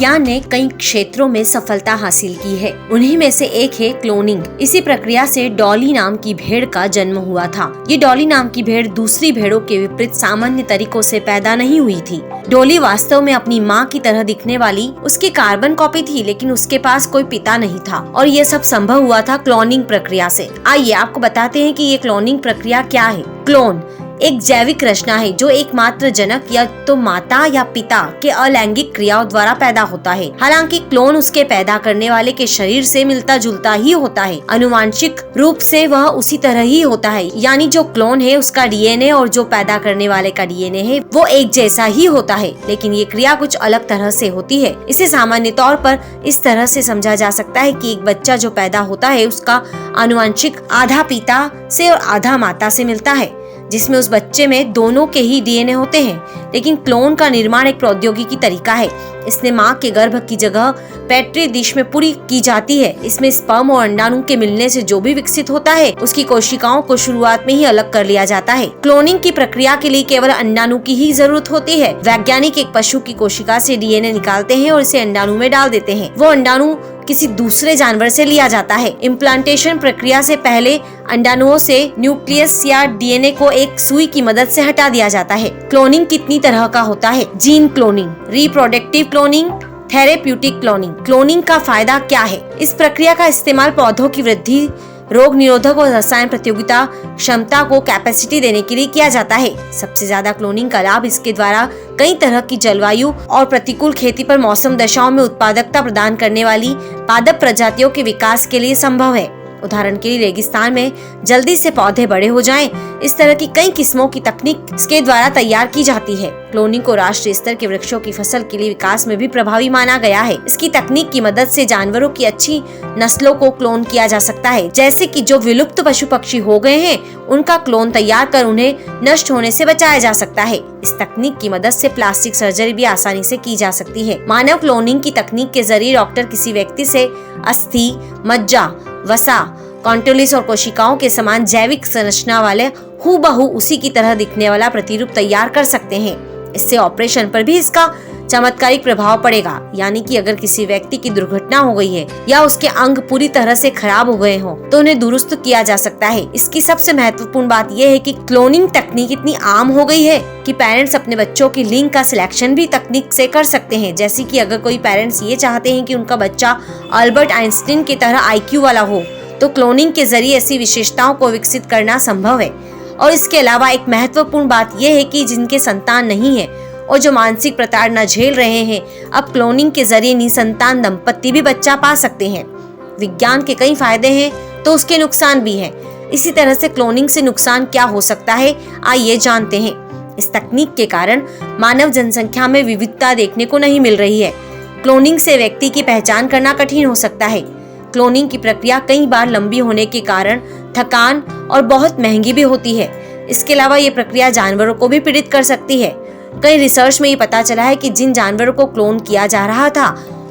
विज्ञान ने कई क्षेत्रों में सफलता हासिल की है। उन्हीं में से एक है क्लोनिंग। इसी प्रक्रिया से डॉली नाम की भेड़ का जन्म हुआ था। ये डॉली नाम की भेड़ दूसरी भेड़ों के विपरीत सामान्य तरीकों से पैदा नहीं हुई थी। डॉली वास्तव में अपनी माँ की तरह दिखने वाली उसकी कार्बन कॉपी थी, लेकिन उसके पास कोई पिता नहीं था और ये सब संभव हुआ था क्लोनिंग प्रक्रिया से। आइए आपको बताते हैं कि ये क्लोनिंग प्रक्रिया क्या है। क्लोन एक जैविक रचना है जो एकमात्र जनक या तो माता या पिता के अलैंगिक क्रियाओं द्वारा पैदा होता है। हालांकि क्लोन उसके पैदा करने वाले के शरीर से मिलता जुलता ही होता है। आनुवांशिक रूप से वह उसी तरह ही होता है, यानी जो क्लोन है उसका डीएनए और जो पैदा करने वाले का डीएनए है वो एक जैसा ही होता है, लेकिन ये क्रिया कुछ अलग तरह से होती है। इसे सामान्य तौर पर इस तरह से समझा जा सकता है कि एक बच्चा जो पैदा होता है उसका आनुवांशिक आधा पिता से और आधा माता से मिलता है, जिसमें उस बच्चे में दोनों के ही डीएनए होते हैं। लेकिन क्लोन का निर्माण एक प्रौद्योगिकी तरीका है। इसने माँ के गर्भ की जगह पेट्री डिश में पूरी की जाती है। इसमें स्पर्म और अंडाणु के मिलने से जो भी विकसित होता है उसकी कोशिकाओं को शुरुआत में ही अलग कर लिया जाता है। क्लोनिंग की प्रक्रिया के लिए केवल अंडाणु की ही जरूरत होती है। वैज्ञानिक एक पशु की कोशिका से डीएनए निकालते हैं और इसे अंडाणु में डाल देते हैं। वो अंडाणु किसी दूसरे जानवर से लिया जाता है। इम्प्लांटेशन प्रक्रिया से पहले अंडाणुओं से न्यूक्लियस या डीएनए को एक सुई की मदद से हटा दिया जाता है। क्लोनिंग कितनी तरह का होता है? Gene cloning, reproductive cloning, therapeutic cloning. Cloning का फायदा क्या है? इस प्रक्रिया का इस्तेमाल पौधों की वृद्धि, रोग निरोधक और रसायन प्रतियोगिता क्षमता को कैपेसिटी देने के लिए किया जाता है। सबसे ज्यादा क्लोनिंग का लाभ इसके द्वारा कई तरह की जलवायु और प्रतिकूल खेती पर मौसम दशाओं में उत्पादकता प्रदान करने वाली पादप प्रजातियों के विकास के लिए संभव है। उदाहरण के लिए रेगिस्तान में जल्दी से पौधे बड़े हो जाएं, इस तरह की कई किस्मों की तकनीक इसके द्वारा तैयार की जाती है। क्लोनिंग को राष्ट्रीय स्तर के वृक्षों की फसल के लिए विकास में भी प्रभावी माना गया है। इसकी तकनीक की मदद से जानवरों की अच्छी नस्लों को क्लोन किया जा सकता है, जैसे कि जो विलुप्त पशु पक्षी हो गए हैं उनका क्लोन तैयार कर उन्हें नष्ट होने से बचाया जा सकता है। इस तकनीक की मदद से प्लास्टिक सर्जरी भी आसानी से की जा सकती है। मानव क्लोनिंग की तकनीक के जरिए डॉक्टर किसी व्यक्ति से अस्थि, मज्जा, वसा, कॉन्टोलिस और कोशिकाओं के समान जैविक संरचना वाले हूबहू उसी की तरह दिखने वाला प्रतिरूप तैयार कर सकते हैं। इससे ऑपरेशन पर भी इसका चमत्कारिक प्रभाव पड़ेगा, यानी कि अगर किसी व्यक्ति की दुर्घटना हो गई है या उसके अंग पूरी तरह से खराब हो गए हों तो उन्हें दुरुस्त किया जा सकता है। इसकी सबसे महत्वपूर्ण बात यह है कि क्लोनिंग तकनीक इतनी आम हो गई है कि पेरेंट्स अपने बच्चों की लिंग का सिलेक्शन भी तकनीक से कर सकते हैं। जैसे कि अगर कोई पेरेंट्स ये चाहते हैं कि उनका बच्चा अल्बर्ट आइंस्टीन की तरह आईक्यू वाला हो तो क्लोनिंग के जरिए ऐसी विशेषताओं को विकसित करना संभव है। और इसके अलावा एक महत्वपूर्ण बात यह है कि जिनके संतान नहीं है और जो मानसिक प्रताड़ना झेल रहे हैं, अब क्लोनिंग के जरिए निसंतान दंपति भी बच्चा पा सकते हैं। विज्ञान के कई फायदे हैं तो उसके नुकसान भी हैं। इसी तरह से क्लोनिंग से नुकसान क्या हो सकता है, आइए जानते हैं। इस तकनीक के कारण मानव जनसंख्या में विविधता देखने को नहीं मिल रही है। क्लोनिंग से व्यक्ति की पहचान करना कठिन हो सकता है। क्लोनिंग की प्रक्रिया कई बार लंबी होने के कारण थकान और बहुत महंगी भी होती है। इसके अलावा ये प्रक्रिया जानवरों को भी पीड़ित कर सकती है। कई रिसर्च में ये पता चला है कि जिन जानवरों को क्लोन किया जा रहा था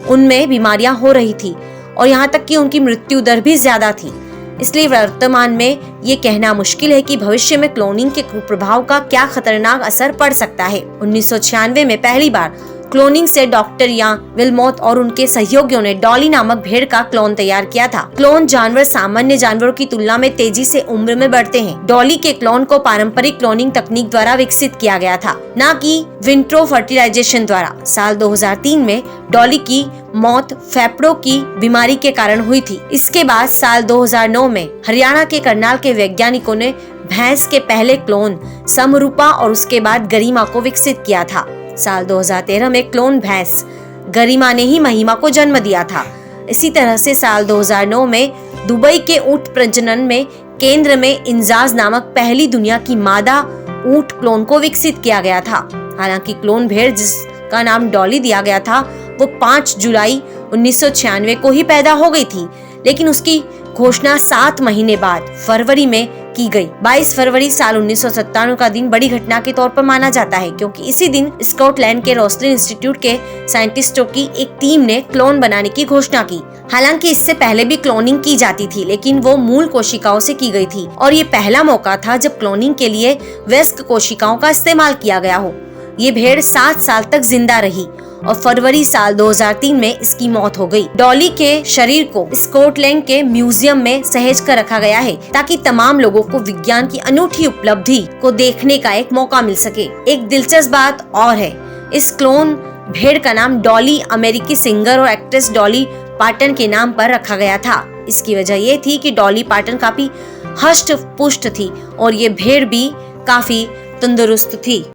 उनमें बीमारियां हो रही थी और यहाँ तक कि उनकी मृत्यु दर भी ज्यादा थी। इसलिए वर्तमान में ये कहना मुश्किल है कि भविष्य में क्लोनिंग के कुप्रभाव का क्या खतरनाक असर पड़ सकता है। 1996 में पहली बार क्लोनिंग से डॉक्टर यान विल्मोट और उनके सहयोगियों ने डॉली नामक भेड़ का क्लोन तैयार किया था। क्लोन जानवर सामान्य जानवरों की तुलना में तेजी से उम्र में बढ़ते हैं। डॉली के क्लोन को पारंपरिक क्लोनिंग तकनीक द्वारा विकसित किया गया था, न कि विट्रो फर्टिलाइजेशन द्वारा। साल 2003 में डॉली की मौत फेफड़ों की बीमारी के कारण हुई थी। इसके बाद साल 2009 में हरियाणा के करनाल के वैज्ञानिकों ने भैंस के पहले क्लोन समरूपा और उसके बाद गरिमा को विकसित किया था। साल 2013 में क्लोन भैंस गरिमा ने ही महिमा को जन्म दिया था। इसी तरह से साल 2009 में दुबई के ऊंट प्रजनन में केंद्र में इंजाज नामक पहली दुनिया की मादा ऊंट क्लोन को विकसित किया गया था। हालांकि क्लोन भेड़ जिसका नाम डॉली दिया गया था वो 5 जुलाई 1996 को ही पैदा हो गई थी, लेकिन उसकी घोषणा 7 महीने बाद फरवरी में की गई। 22 फरवरी साल 1997 का दिन बड़ी घटना के तौर पर माना जाता है, क्योंकि इसी दिन स्कॉटलैंड के रोस्लिन इंस्टीट्यूट के साइंटिस्टों की एक टीम ने क्लोन बनाने की घोषणा की। हालांकि इससे पहले भी क्लोनिंग की जाती थी, लेकिन वो मूल कोशिकाओं से की गई थी और ये पहला मौका था जब क्लोनिंग के लिए वयस्क कोशिकाओं का इस्तेमाल किया गया हो। ये भेड़ 7 साल तक जिंदा रही और फरवरी साल 2003 में इसकी मौत हो गई। डॉली के शरीर को स्कॉटलैंड के म्यूजियम में सहेज कर रखा गया है ताकि तमाम लोगों को विज्ञान की अनूठी उपलब्धि को देखने का एक मौका मिल सके। एक दिलचस्प बात और है, इस क्लोन भेड़ का नाम डॉली अमेरिकी सिंगर और एक्ट्रेस डॉली पार्टन के नाम पर रखा गया था। इसकी वजह ये थी कि डॉली पार्टन काफी हष्ट पुष्ट थी और ये भेड़ भी काफी तंदुरुस्त थी।